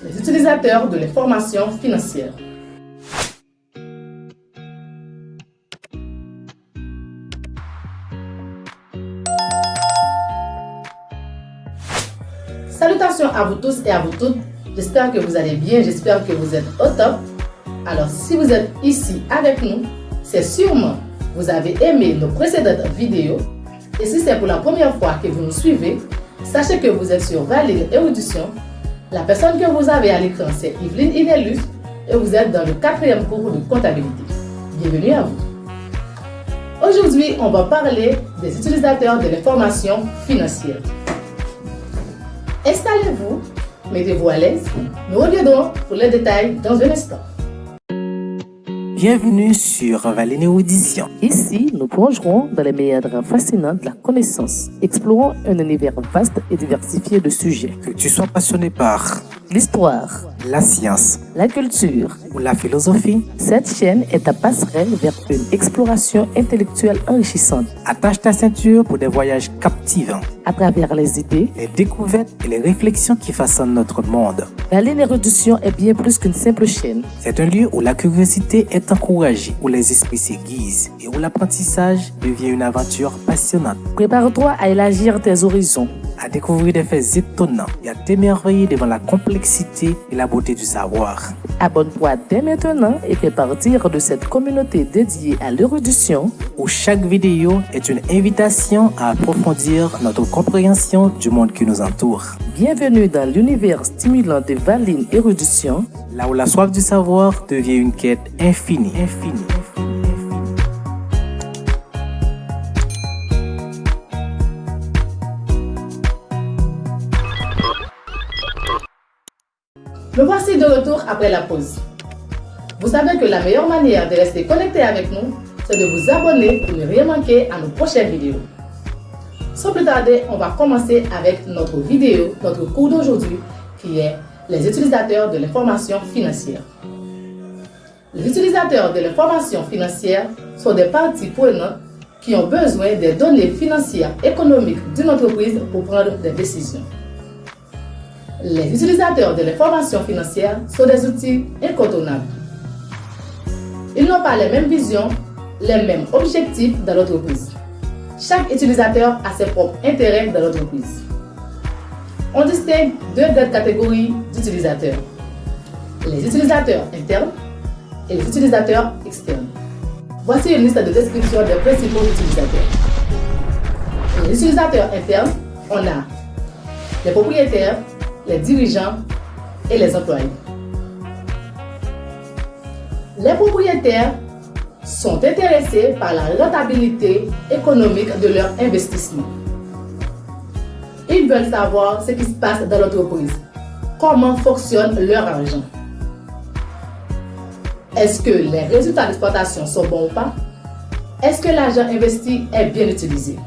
les utilisateurs de l'information financière. Salutations à vous tous et à vous toutes. J'espère que vous allez bien, j'espère que vous êtes au top. Alors si vous êtes ici avec nous, c'est sûrement que vous avez aimé nos précédentes vidéos. Et si c'est pour la première fois que vous nous suivez, sachez que vous êtes sur Valine Érudition. La personne que vous avez à l'écran, c'est Yveline Inellus et vous êtes dans le 4e cours de comptabilité. Bienvenue à vous. Aujourd'hui, on va parler des utilisateurs de l'information financière. Installez-vous, mettez-vous à l'aise. Nous reviendrons pour les détails dans un instant. Bienvenue sur Valine Érudition. Ici, nous plongerons dans les méandres fascinants de la connaissance. Explorons un univers vaste et diversifié de sujets. Que tu sois passionné par L'histoire, la science la culture. ou la philosophie, Cette chaîne est ta passerelle vers une exploration intellectuelle enrichissante. attache ta ceinture pour des voyages captivants, À travers les idées, les découvertes et les réflexions qui façonnent notre monde. Valine Érudition est bien plus qu'une simple chaîne. C'est un lieu où la curiosité est encouragée, où les esprits s'aiguisent et où l'apprentissage devient une aventure passionnante. Prépare-toi à élargir tes horizons. À découvrir des faits étonnants et à t'émerveiller devant la complexité et la beauté du savoir. Abonne-toi dès maintenant et fais partie de cette communauté dédiée à l'érudition. Où chaque vidéo est une invitation à approfondir notre compréhension du monde qui nous entoure. Bienvenue dans l'univers stimulant de Valine Érudition. Là où la soif du savoir devient une quête infinie. Me voici de retour après la pause. Vous savez que la meilleure manière de rester connecté avec nous, c'est de vous abonner pour ne rien manquer à nos prochaines vidéos. Sans plus tarder, on va commencer avec notre vidéo, notre cours d'aujourd'hui, qui est les utilisateurs de l'information financière. Les utilisateurs de l'information financière sont des parties prenantes qui ont besoin des données financières économiques d'une entreprise pour prendre des décisions. Les utilisateurs de l'information financière sont des outils incontournables. Ils n'ont pas les mêmes visions, les mêmes objectifs dans l'entreprise. Chaque utilisateur a ses propres intérêts dans l'entreprise. On distingue deux grandes catégories d'utilisateurs. Les utilisateurs internes et les utilisateurs externes. Voici une liste de description des principaux utilisateurs. Les utilisateurs internes, on a les propriétaires, les dirigeants et les employés. Les propriétaires sont intéressés par la rentabilité économique de leur investissement. Ils veulent savoir ce qui se passe dans l'entreprise, comment fonctionne leur argent. Est-ce que les résultats d'exploitation sont bons ou pas? Est-ce que l'argent investi est bien utilisé?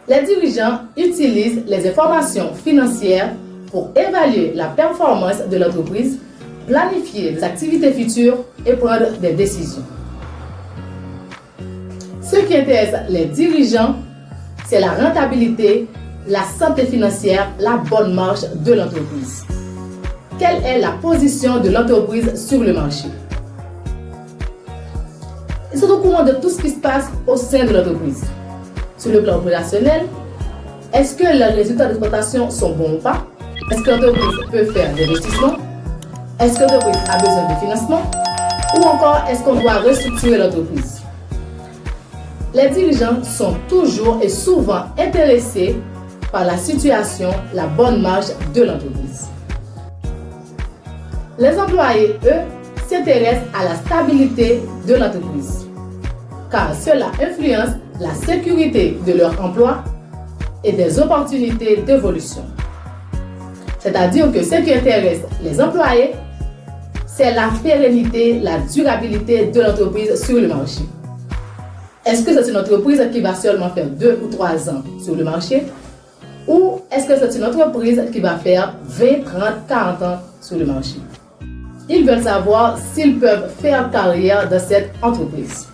Les dirigeants utilisent les informations financières pour évaluer la performance de l'entreprise, planifier des activités futures et prendre des décisions. Ce qui intéresse les dirigeants, c'est la rentabilité, la santé financière, la bonne marche de l'entreprise. Quelle est la position de l'entreprise sur le marché? Ils sont au courant de tout ce qui se passe au sein de l'entreprise. Sur le plan opérationnel, est-ce que les résultats d'exploitation sont bons ou pas? Est-ce que l'entreprise peut faire des investissements? Est-ce que l'entreprise a besoin de financement? Ou encore, est-ce qu'on doit restructurer l'entreprise? Les dirigeants sont toujours et souvent intéressés par la situation, la bonne marche de l'entreprise. Les employés, eux, s'intéressent à la stabilité de l'entreprise, car cela influence la sécurité de leur emploi et des opportunités d'évolution. C'est-à-dire que ce qui intéresse les employés, c'est la pérennité, la durabilité de l'entreprise sur le marché. Est-ce que c'est une entreprise qui va seulement faire 2 ou 3 ans sur le marché? Ou est-ce que c'est une entreprise qui va faire 20, 30, 40 ans sur le marché? Ils veulent savoir s'ils peuvent faire carrière dans cette entreprise.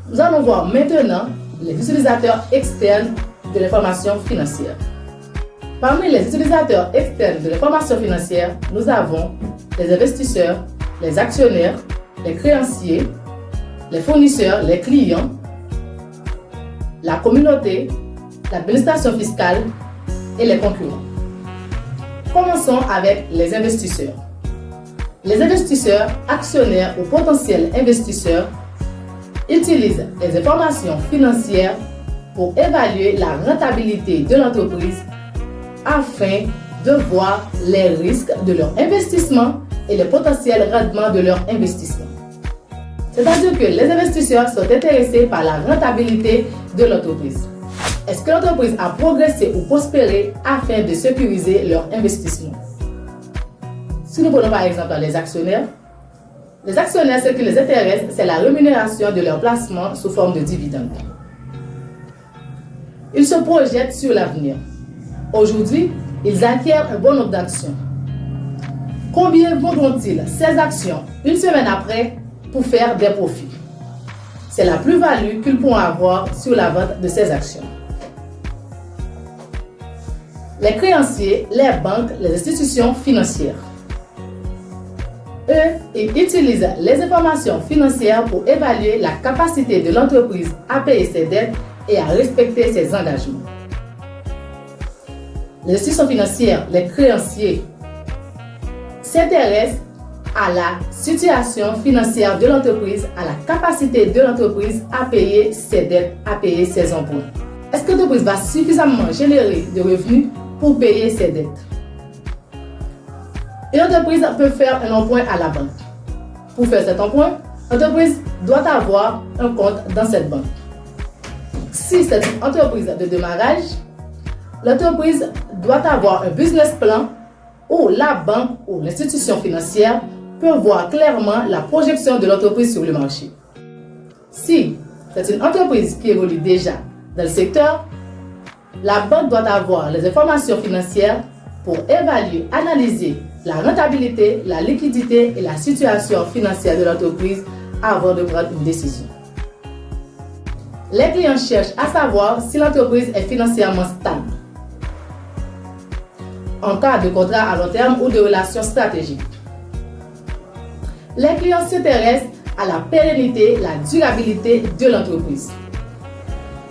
Nous allons voir maintenant les utilisateurs externes de l'information financière. Parmi les utilisateurs externes de l'information financière, nous avons les investisseurs, les actionnaires, les créanciers, les fournisseurs, les clients, la communauté, l'administration fiscale et les concurrents. Commençons avec les investisseurs. Les investisseurs, actionnaires ou potentiels investisseurs utilisent les informations financières pour évaluer la rentabilité de l'entreprise afin de voir les risques de leur investissement et les potentiels rendements de leur investissement. C'est-à-dire que les investisseurs sont intéressés par la rentabilité de l'entreprise. Est-ce que l'entreprise a progressé ou prospéré afin de sécuriser leur investissement? Si nous prenons par exemple les actionnaires, ce qui les intéresse, c'est la rémunération de leur placement sous forme de dividendes. Ils se projettent sur l'avenir. Aujourd'hui, ils acquièrent un bon nombre d'actions. Combien vendront-ils ces actions une semaine après pour faire des profits? C'est la plus-value qu'ils pourront avoir sur la vente de ces actions. Les créanciers, les banques, les institutions financières. Eux, ils utilisent les informations financières pour évaluer la capacité de l'entreprise à payer ses dettes et à respecter ses engagements. Les institutions financières, les créanciers, s'intéressent à la situation financière de l'entreprise, à la capacité de l'entreprise à payer ses dettes, à payer ses emprunts. Est-ce que l'entreprise va suffisamment générer de revenus pour payer ses dettes? Une entreprise peut faire un emprunt à la banque. Pour faire cet emprunt, l'entreprise doit avoir un compte dans cette banque. Si c'est une entreprise de démarrage, l'entreprise doit avoir un business plan où la banque ou l'institution financière peut voir clairement la projection de l'entreprise sur le marché. Si c'est une entreprise qui évolue déjà dans le secteur, la banque doit avoir les informations financières pour évaluer, analyser la rentabilité, la liquidité et la situation financière de l'entreprise avant de prendre une décision. Les clients cherchent à savoir si l'entreprise est financièrement stable en cas de contrat à long terme ou de relations stratégiques. Les clients s'intéressent à la pérennité, la durabilité de l'entreprise.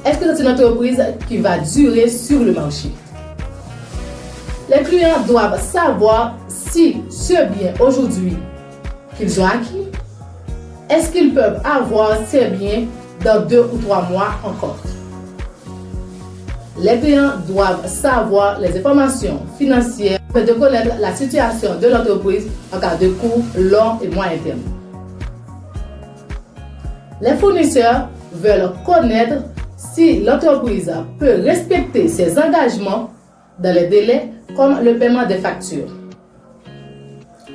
Est-ce que c'est une entreprise qui va durer sur le marché? Les clients doivent savoir si ce bien aujourd'hui qu'ils ont acquis, est-ce qu'ils peuvent avoir ces biens dans 2 ou 3 mois encore? Les clients doivent savoir les informations financières afin de connaître la situation de l'entreprise en cas de court, long et moyen terme. Les fournisseurs veulent connaître si l'entreprise peut respecter ses engagements dans les délais comme le paiement des factures.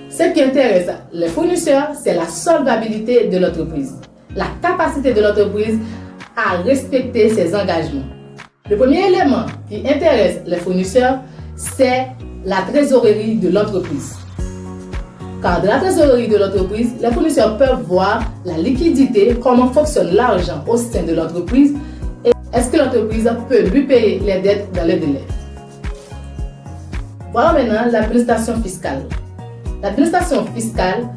Ce qui intéresse les fournisseurs, c'est la solvabilité de l'entreprise, la capacité de l'entreprise à respecter ses engagements. Le premier élément qui intéresse les fournisseurs, c'est la trésorerie de l'entreprise. Car de la trésorerie de l'entreprise, les fournisseurs peuvent voir la liquidité, comment fonctionne l'argent au sein de l'entreprise et est-ce que l'entreprise peut lui payer les dettes dans le délai. Voilà maintenant l'administration fiscale. L'administration fiscale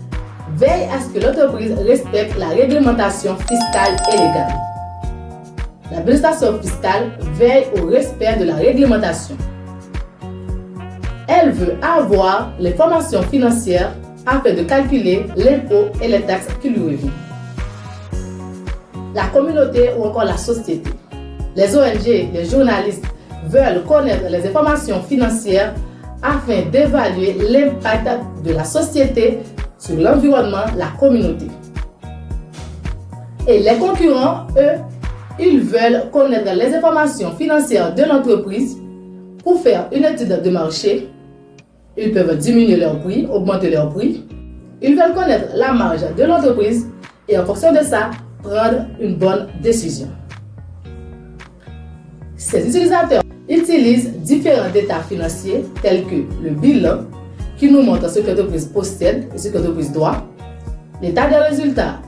veille à ce que l'entreprise respecte la réglementation fiscale et légale. L'administration fiscale veille au respect de la réglementation. Elle veut avoir les formations financières afin de calculer l'impôt et les taxes qui lui reviennent. La communauté ou encore la société. Les ONG, les journalistes veulent connaître les informations financières afin d'évaluer l'impact de la société sur l'environnement, la communauté. Et les concurrents, eux, ils veulent connaître les informations financières de l'entreprise pour faire une étude de marché. Ils peuvent diminuer leur prix, augmenter leur prix. Ils veulent connaître la marge de l'entreprise et en fonction de ça, prendre une bonne décision. Ces utilisateurs utilisent différents états financiers tels que le bilan qui nous montre ce que l'entreprise possède et ce que l'entreprise doit, l'état des résultats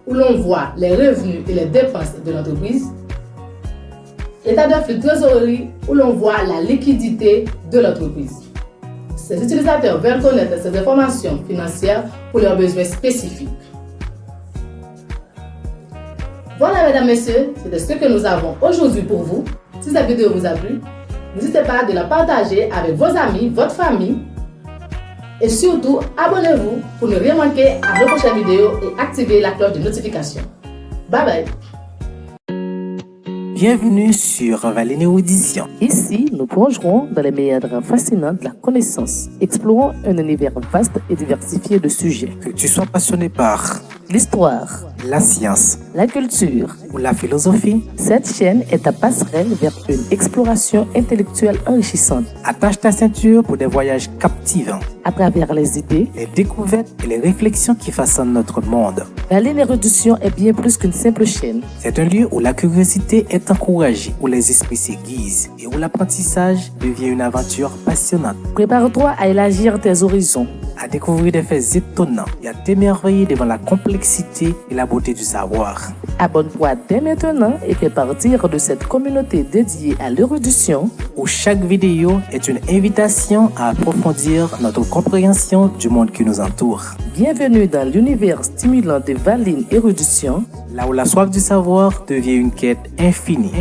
où l'on voit les revenus et les dépenses de l'entreprise, état de flux de trésorerie où l'on voit la liquidité de l'entreprise. Ces utilisateurs veulent connaître ces informations financières pour leurs besoins spécifiques. Voilà, mesdames, messieurs, c'était ce que nous avons aujourd'hui pour vous. Si cette vidéo vous a plu, n'hésitez pas à la partager avec vos amis, votre famille. Et surtout, abonnez-vous pour ne rien manquer à nos prochaines vidéos et activez la cloche de notification. Bye bye. Bienvenue sur Valine Érudition. Ici, nous plongerons dans les méandres fascinants de la connaissance. Explorons un univers vaste et diversifié de sujets. Que tu sois passionné par L'histoire, la science la culture. ou la philosophie, Cette chaîne est ta passerelle vers une exploration intellectuelle enrichissante. attache ta ceinture pour des voyages captivants, À travers les idées, les découvertes et les réflexions qui façonnent notre monde. Valine Érudition est bien plus qu'une simple chaîne. C'est un lieu où la curiosité est encouragée, où les esprits s'aiguisent et où l'apprentissage devient une aventure passionnante. Prépare-toi à élargir tes horizons. À découvrir des faits étonnants et à t'émerveiller devant la complexité et la beauté du savoir. Abonne-toi dès maintenant et fais partir de cette communauté dédiée à l'érudition. Où chaque vidéo est une invitation à approfondir notre compréhension du monde qui nous entoure. Bienvenue dans l'univers stimulant de Valine Érudition. Là où la soif du savoir devient une quête infinie.